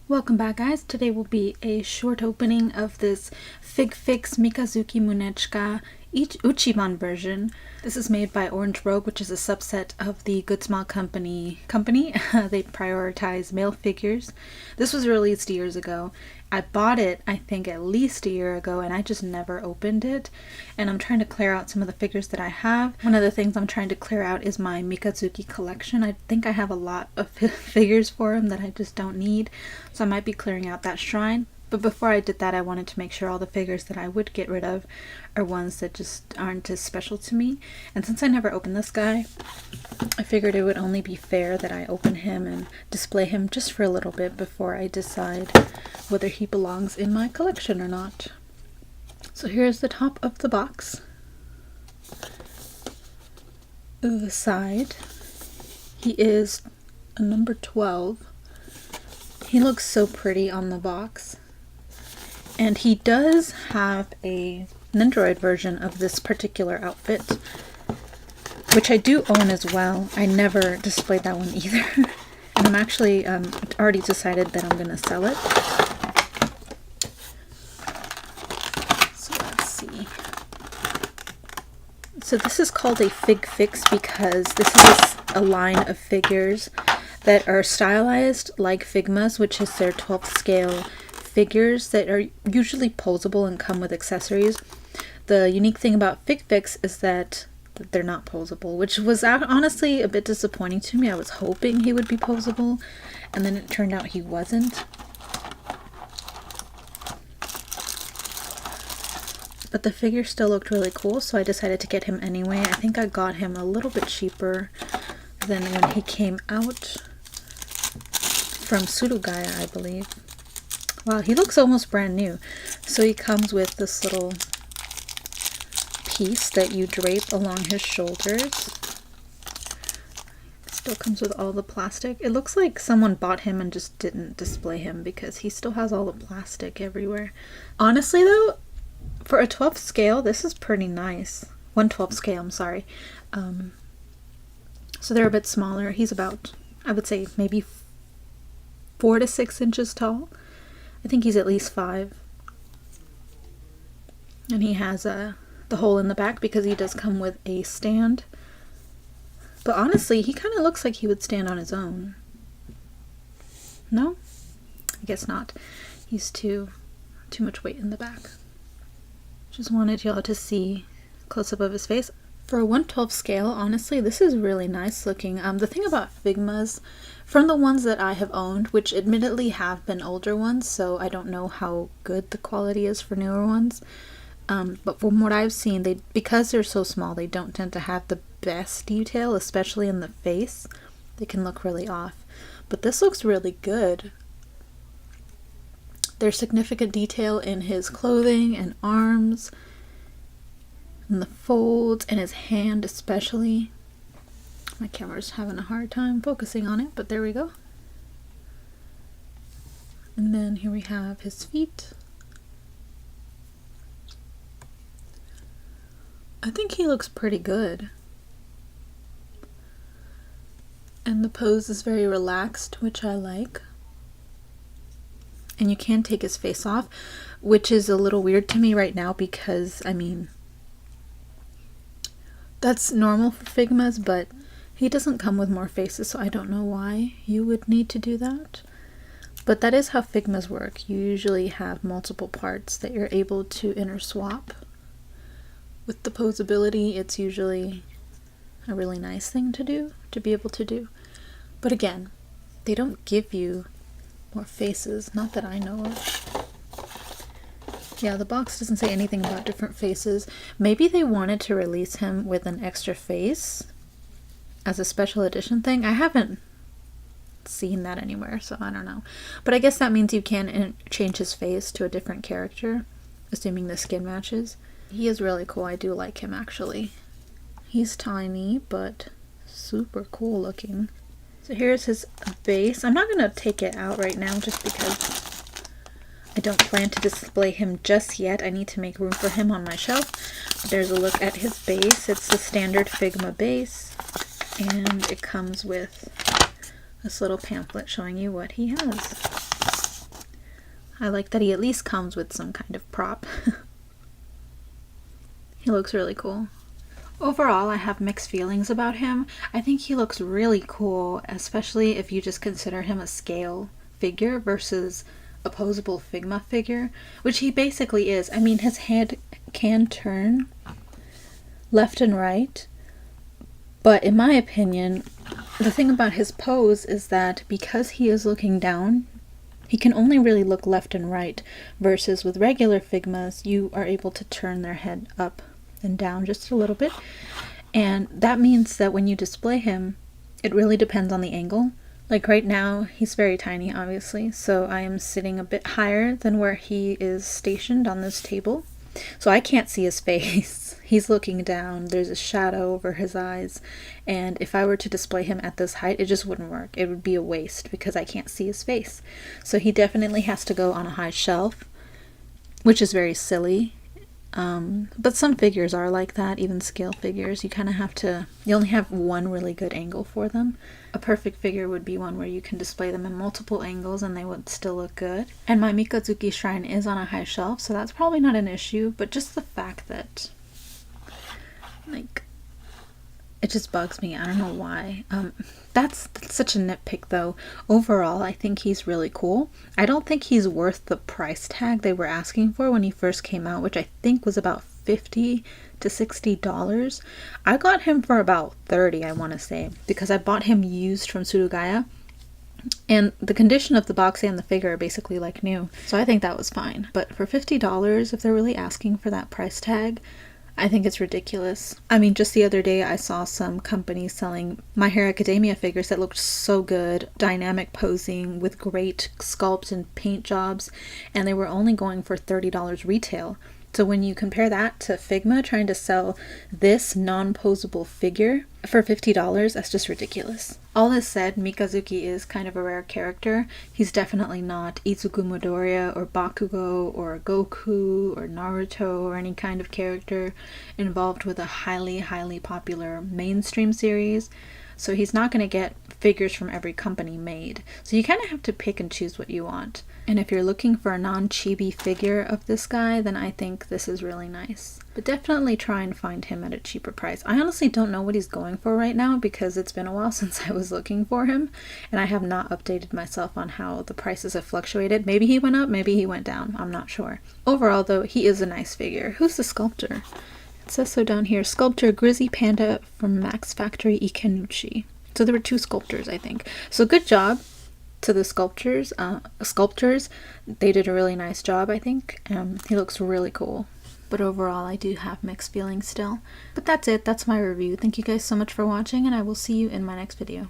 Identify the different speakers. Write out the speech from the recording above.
Speaker 1: Welcome back, guys. Today will be a short opening of this FigFIX Mikazuki Munechika Uchiban version. This is made by Orange Rogue, which is a subset of the Good Smile Company. They prioritize male figures. This was released years ago. I bought it, I think, at least a year ago, and I just never opened it. And I'm trying to clear out some of the figures that I have. One of the things I'm trying to clear out is my Mikazuki collection. I think I have a lot of figures for him that I just don't need, so I might be clearing out that shrine. But before I did that, I wanted to make sure all the figures that I would get rid of are ones that just aren't as special to me. And since I never opened this guy, I figured it would only be fair that I open him and display him just for a little bit before I decide whether he belongs in my collection or not. So here's the top of the box. The side, he is a number 12. He looks so pretty on the box. And he does have an Android version of this particular outfit, which I do own as well. I never displayed that one either. And I'm actually already decided that I'm going to sell it. So let's see. So this is called a FigFIX because this is a line of figures that are stylized like Figma's, which is their 12th scale figures that are usually posable and come with accessories. The unique thing about FigFIX is that they're not posable, which was honestly a bit disappointing to me. I was hoping he would be posable, and then it turned out he wasn't. But the figure still looked really cool, so I decided to get him anyway. I think I got him a little bit cheaper than when he came out from Surugaya, I believe. Wow, he looks almost brand new. So he comes with this little piece that you drape along his shoulders. Still comes with all the plastic. It looks like someone bought him and just didn't display him because he still has all the plastic everywhere. Honestly though, for a 12th scale, this is pretty nice. 1/12 scale, I'm sorry. So they're a bit smaller. He's about, I would say, maybe 4 to 6 inches tall. I think he's at least 5. And he has the hole in the back because he does come with a stand. But honestly, he kind of looks like he would stand on his own. No? I guess not. He's too much weight in the back. Just wanted y'all to see close up of his face. For a 1/12 scale, honestly, this is really nice looking. The thing about Figma's, from the ones that I have owned, which admittedly have been older ones, so I don't know how good the quality is for newer ones, but from what I've seen, because they're so small, they don't tend to have the best detail, especially in the face. They can look really off. But this looks really good. There's significant detail in his clothing and arms, and the folds, and his hand especially. My camera's having a hard time focusing on it, but there we go. And then here we have his feet. I think he looks pretty good. And the pose is very relaxed, which I like. And you can take his face off, which is a little weird to me right now because, I mean, that's normal for Figma's, but he doesn't come with more faces, so I don't know why you would need to do that. But that is how Figma's work. You usually have multiple parts that you're able to interswap. With the posability, it's usually a really nice thing to do, to be able to do. But again, they don't give you more faces, not that I know of. Yeah, the box doesn't say anything about different faces. Maybe they wanted to release him with an extra face as a special edition thing. I haven't seen that anywhere, so I don't know. But I guess that means you can change his face to a different character, assuming the skin matches. He is really cool. I do like him, actually. He's tiny, but super cool looking. So here's his base. I'm not going to take it out right now just because I don't plan to display him just yet. I need to make room for him on my shelf. There's a look at his base. It's the standard Figma base, and it comes with this little pamphlet showing you what he has. I like that he at least comes with some kind of prop. He looks really cool. Overall, I have mixed feelings about him. I think he looks really cool, especially if you just consider him a scale figure versus a posable Figma figure, which he basically is. I mean, his head can turn left and right, but in my opinion, the thing about his pose is that because he is looking down, he can only really look left and right, versus with regular Figmas, you are able to turn their head up and down just a little bit, and that means that when you display him, it really depends on the angle. Like right now, he's very tiny, obviously, so I am sitting a bit higher than where he is stationed on this table, so I can't see his face. He's looking down, there's a shadow over his eyes, and if I were to display him at this height, it just wouldn't work. It would be a waste because I can't see his face. So he definitely has to go on a high shelf, which is very silly. But some figures are like that, even scale figures. You kind of have to, you only have one really good angle for them. A perfect figure would be one where you can display them in multiple angles and they would still look good. And my Mikazuki shrine is on a high shelf, so that's probably not an issue, but just the fact that, like, it just bugs me. I don't know why. That's such a nitpick though. Overall, I think he's really cool. I don't think he's worth the price tag they were asking for when he first came out, which I think was about $50 to $60. I got him for about $30, I want to say, because I bought him used from Surugaya. And the condition of the box and the figure are basically like new. So I think that was fine. But for $50, if they're really asking for that price tag, I think it's ridiculous. I mean, just the other day I saw some companies selling My Hero Academia figures that looked so good, dynamic posing with great sculpt and paint jobs, and they were only going for $30 retail. So when you compare that to Figma trying to sell this non-posable figure for $50, that's just ridiculous. All this said, Mikazuki is kind of a rare character. He's definitely not Izuku Midoriya or Bakugo or Goku or Naruto or any kind of character involved with a highly popular mainstream series. So he's not going to get figures from every company made. So you kind of have to pick and choose what you want. And if you're looking for a non-chibi figure of this guy, then I think this is really nice. But definitely try and find him at a cheaper price. I honestly don't know what he's going for right now because it's been a while since I was looking for him, and I have not updated myself on how the prices have fluctuated. Maybe he went up, maybe he went down, I'm not sure. Overall though, he is a nice figure. Who's the sculptor? It says so down here. Sculptor Grizzy Panda from Max Factory Ikenuchi. So there were two sculptors, I think. So good job to the sculptors. They did a really nice job, I think. He looks really cool. But overall, I do have mixed feelings still. But that's it. That's my review. Thank you guys so much for watching, and I will see you in my next video.